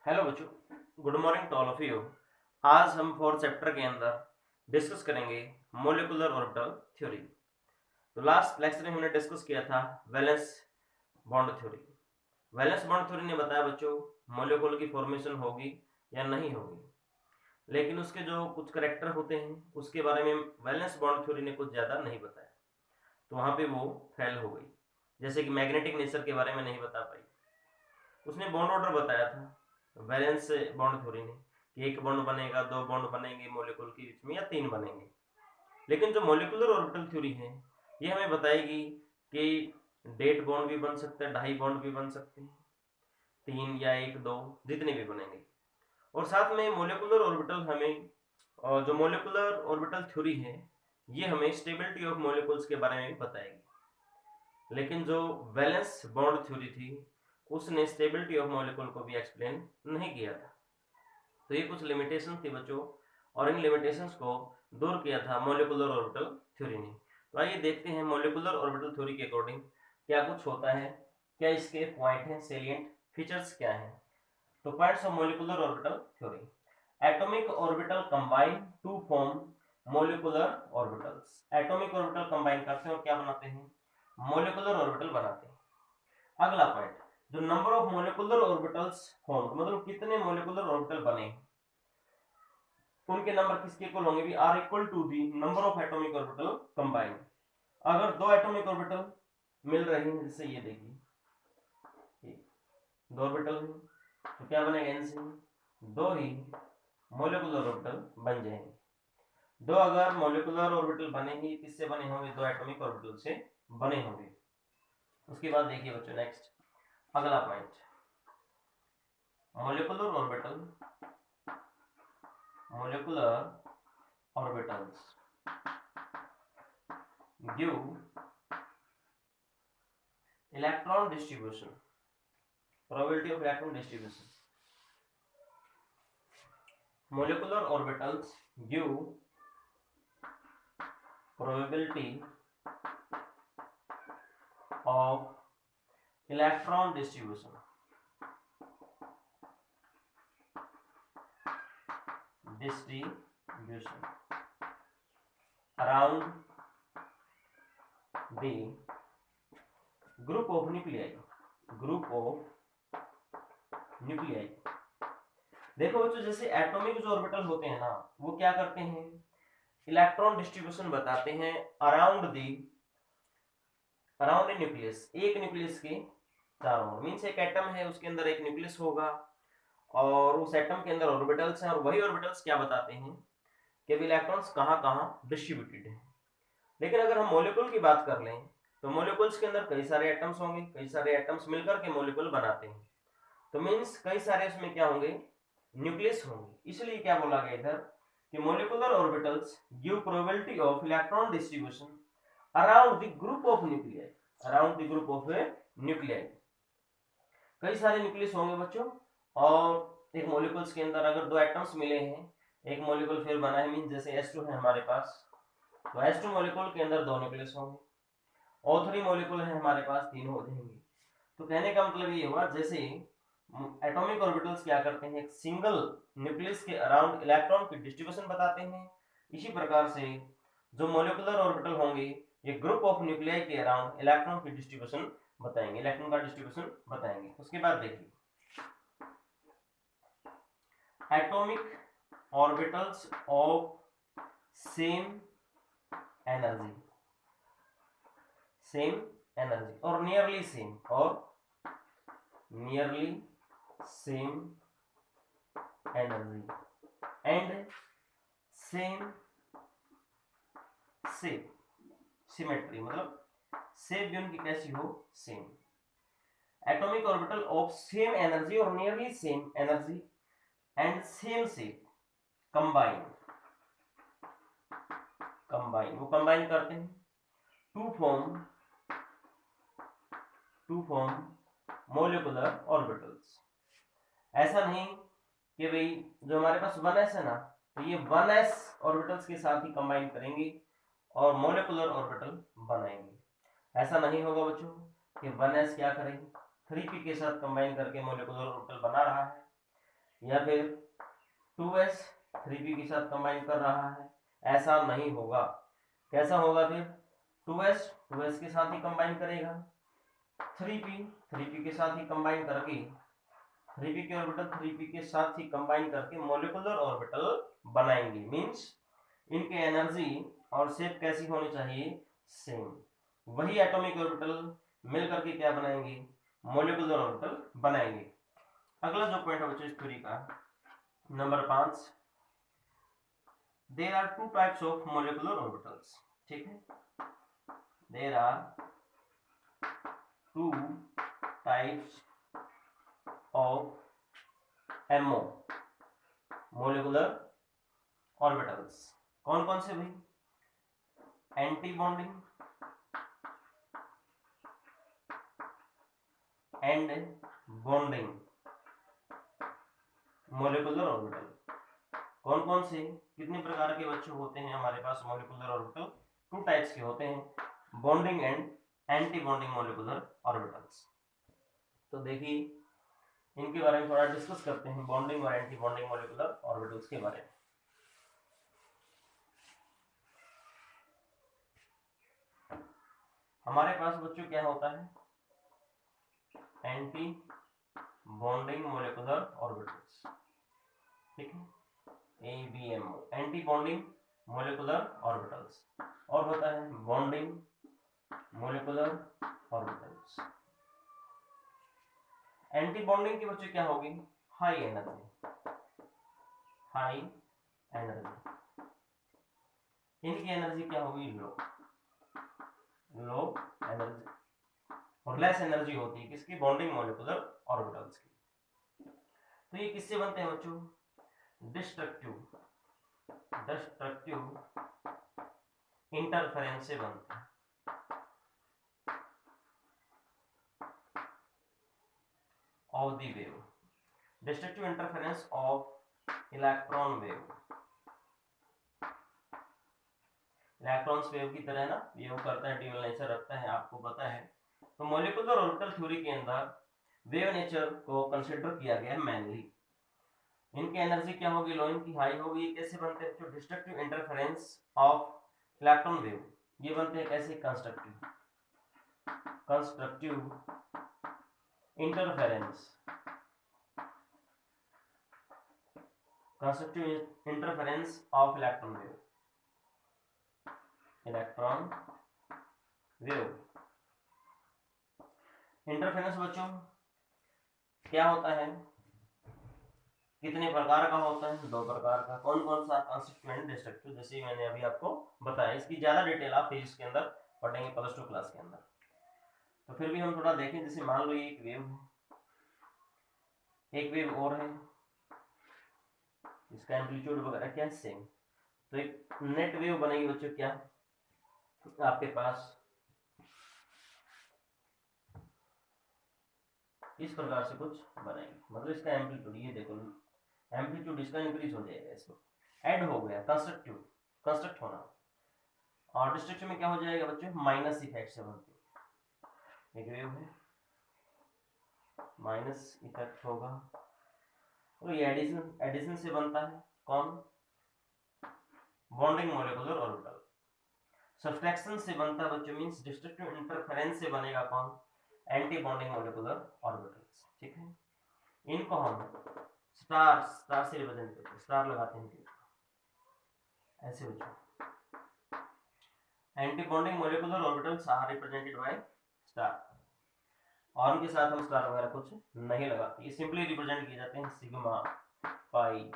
Hello बच्चों, good morning to all of you. आज हम फोर्थ चैप्टर के अंदर डिस्कस करेंगे मोलिकुलर ऑर्बिटल थ्योरी। तो लास्ट लेक्चर में हमने डिस्कस किया था valence bond theory. Valence bond theory ने बताया बच्चों मोलिकुल की फॉर्मेशन होगी या नहीं होगी, लेकिन उसके जो कुछ करेक्टर होते हैं उसके बारे में वैलेंस बॉन्ड थ्योरी ने कुछ ज़्यादा नहीं बताया, तो वहाँ पे वो फेल हो गई। जैसे कि मैग्नेटिक नेचर के बारे में नहीं बता पाई। उसने बॉन्ड ऑर्डर बताया था वैलेंस बॉन्ड थ्योरी ने कि एक बॉन्ड बनेगा, दो बॉन्ड बनेंगे मॉलिक्यूल के बीच में या तीन बनेंगे। लेकिन जो मॉलिकुलर ऑर्बिटल थ्योरी है ये हमें बताएगी कि डेट बॉन्ड भी बन सकता है, ढाई बॉन्ड भी बन सकते हैं, तीन या एक दो जितने भी बनेंगे। और साथ में मॉलिकुलर ऑर्बिटल हमें जो मॉलिकुलर ऑर्बिटल थ्योरी है ये हमें स्टेबिलिटी ऑफ मॉलिक्यूल्स के बारे में भी बताएगी। लेकिन जो वैलेंस बॉन्ड थ्योरी थी उसने स्टेबिलिटी ऑफ मॉलिक्यूल को भी एक्सप्लेन नहीं किया था। तो ये कुछ लिमिटेशन थी बच्चों, और इन लिमिटेशंस को दूर किया था मॉलिकुलर ऑर्बिटल थ्योरी ने। तो आइए देखते हैं मॉलिकुलर ऑर्बिटल थ्योरी के अकॉर्डिंग क्या कुछ होता है, क्या इसके पॉइंट हैं, सेलिएंट फीचर्स क्या हैं। तो points of molecular orbital theory: atomic orbital combine to form molecular orbitals. Atomic orbital combine करते हैं और क्या बनाते हैं, मॉलिकुलर ऑर्बिटल बनाते हैं। अगला पॉइंट, जो number of molecular orbitals formed, मतलब कितने मॉलिकुलर ऑर्बिटल बने, उनके नंबर किसके इक्वल होंगे भी, are equal to the number of atomic orbital combined. अगर दो एटॉमिक ऑर्बिटल मिल रहे हैं, जैसे ये देखिए दो ऑर्बिटल है, तो क्या बनेगा, एनसी दो ही मॉलिकुलर ऑर्बिटल बन जाएंगे। दो अगर मॉलिकुलर ऑर्बिटल बनेंगे, किससे बने होंगे, दो एटॉमिक ऑर्बिटल से बने होंगे। उसके बाद देखिए बच्चों नेक्स्ट अगला point, molecular orbitals give electron distribution, probability of electron distribution. Molecular orbitals give probability of electron distribution around the group of nuclei. देखो बच्चों, जैसे एटॉमिक जो ऑर्बिटल होते हैं ना, वो क्या करते हैं, इलेक्ट्रॉन डिस्ट्रीब्यूशन बताते हैं अराउंड ए न्यूक्लियस, एक न्यूक्लियस के चारों ओर। मींस एक एटम है, उसके अंदर एक न्यूक्लियस होगा और उस एटम के अंदर ऑर्बिटल्स हैं, और वही ऑर्बिटल्स क्या बताते हैं कि इलेक्ट्रॉन्स कहाँ कहाँ डिस्ट्रीब्यूटेड हैं। लेकिन अगर हम मॉलिक्यूल की बात कर लें तो मॉलिक्यूल्स के अंदर कई सारे एटम्स होंगे, कई सारे एटम्स मिलकर के मॉलिक्यूल बनाते हैं। तो मींस कई सारे उसमें क्या होंगे, न्यूक्लियस होंगे। इसलिए क्या बोला गया इधर कि molecular orbitals give probability of electron distribution around the group of nuclei, कई सारे न्यूक्लियस होंगे बच्चों। और एक मॉलिक्यूल्स के अंदर अगर दो एटम्स मिले हैं, एक मॉलिक्यूल फिर बना है, मीन जैसे H2 है हमारे पास, तो H2 मॉलिक्यूल के अंदर दो न्यूक्लियस होंगे। O3 मॉलिक्यूल है हमारे पास, तीन हो जाएंगे। तो कहने का मतलब ये हुआ, जैसे एटॉमिक ऑर्बिटल्स क्या करते हैं, एक सिंगल न्यूक्लियस के अराउंड इलेक्ट्रॉन की डिस्ट्रीब्यूशन बताते हैं, इसी प्रकार से जो मॉलिक्यूलर ऑर्बिटल होंगे ये ग्रुप ऑफ न्यूक्लियाई के अराउंड इलेक्ट्रॉन की डिस्ट्रीब्यूशन बताएंगे, इलेक्ट्रॉन का डिस्ट्रीब्यूशन बताएंगे। उसके बाद देखिए atomic orbitals of same energy और nearly same energy and same shape, symmetry, मतलब शेप भी उनकी कैसी हो, same. Atomic orbital of same energy और nearly same energy and same shape combine, वो कंबाइन करते हैं टू फॉर्म मॉलिक्यूलर ऑर्बिटल्स। ऐसा नहीं कि भाई जो हमारे पास 1s है ना, तो ये 1s ऑर्बिटल्स के साथ ही कंबाइन करेंगे और मॉलिक्यूलर ऑर्बिटल बनाएंगे। ऐसा नहीं होगा बच्चों कि 1s क्या करेंगे, 3p के साथ कंबाइन करके मॉलिक्यूलर ऑर्बिटल बना रहा है, या फिर 2s 3p के साथ कंबाइन कर रहा है, ऐसा नहीं होगा। कैसा होगा फिर, 2s के साथ ही कंबाइन करेगा, 3p के साथ ही कंबाइन करके 3p के ऑर्बिटल 3p के साथ ही कंबाइन करके मॉलिक्यूलर ऑर्बिटल बनाएंगे। मींस इनके एनर्जी और शेप कैसी होनी चाहिए, सेम। वही एटॉमिक ऑर्बिटल मिलकर के क्या बनाएंगे, मॉलिक्यूलर ऑर्बिटल बनाएंगे। अगला जो पॉइंट है बच्चों इस थ्योरी का, number 5, there are 2 types of molecular orbitals. ठीक है, there are 2 types of MO molecular orbitals. कौन कौन से भाई, anti bonding and bonding molecular orbital. कौन कौन से, कितने प्रकार के बच्चों होते हैं हमारे पास मॉलिक्यूलर ऑर्बिटल, 2 टाइप्स के होते हैं, bonding and anti bonding molecular orbitals. तो देखिए इनके बारे में थोड़ा डिस्कस करते हैं, बॉन्डिंग और एंटी बॉन्डिंग मॉलिक्यूलर ऑर्बिटल्स के बारे में। हमारे पास बच्चों क्या होता है, एंटी बॉन्डिंग मॉलिक्यूलर ऑर्बिटल्स। ठीक है, ABMO anti bonding molecular orbitals, और होता है bonding molecular orbitals. Anti bonding की बच्चों क्या होगी, हाई एनर्जी, हाई एनर्जी। इनकी एनर्जी क्या होगी, लो, लो एनर्जी, और लेस एनर्जी होती है किसकी, बॉन्डिंग मॉलिक्यूलर ऑर्बिटल्स की। तो ये किससे बनते हैं बच्चों, डिस्ट्रक्टिव इंटरफेरेंस से बनते हैं। Of the wave, destructive interference of electron wave. Electrons wave की तरह ना वेव करता है, ड्यूअल नेचर रखता है, आपको पता है। तो मॉलिक्यूलर ऑर्बिटल थ्योरी के अंदर वेव नेचर को कंसीडर किया गया है मेनली। इनकी एनर्जी क्या होगी, लो, इनकी हाई होगी। कैसे बनते हैं, जो destructive interference of electron wave, ये बनते हैं कैसे, constructive interference, constructive interference of electron wave, electron wave. Interference बच्चों क्या होता है, कितने प्रकार का होता है, 2 प्रकार का। कौन कौन सा, कंस्ट्रक्टिव, डिस्ट्रक्टिव, जैसे मैंने अभी आपको बताया। इसकी ज्यादा डिटेल आप फिजिक्स के अंदर पढ़ेंगे, +2 क्लास के अंदर। तो फिर भी हम थोड़ा देखें, जैसे मान लो ये एक वेव है, एक वेव और है, इसका एम्पलीट्यूड वगैरह क्या है, सेम। तो एक नेट वेव बनेगी बच्चों, क्या आपके पास इस प्रकार से कुछ बनेगी, मतलब इसका एम्पलीट्यूड, ये देखो एम्पलीट्यूड इसका इंक्रीज हो जाएगा, इसमें ऐड हो गया, कंस्ट्रक्ट होना। और डिस्ट्रक्शन में क्या हो जाएगा बच्चों, माइनस इफेक्ट से बनती है, एक वेव है, माइनस इफेक्ट होगा। और ये एडिशन से बनता है, कौन, बॉन्डिंग मॉलिक्यूलर ऑर्बिटल। सब्सट्रैक्शन से बनता है बच्चों, मींस डिस्ट्रक्टिव इंटरफेरेंस से बनेगा कौन, एंटी बॉन्डिंग मॉलिक्यूलर ऑर्बिटल्स। ठीक है, इनको हम स्टार से रिप्रेजेंट करते हैं, स्टार लगाते हैं ऐसे बच्चों। Anti bonding molecular orbitals are represented by star, और उनके साथ हम स्टार वगैरह कुछ नहीं लगाते, ये सिंपली रिप्रेजेंट किए जाते हैं सिग्मा, पाई,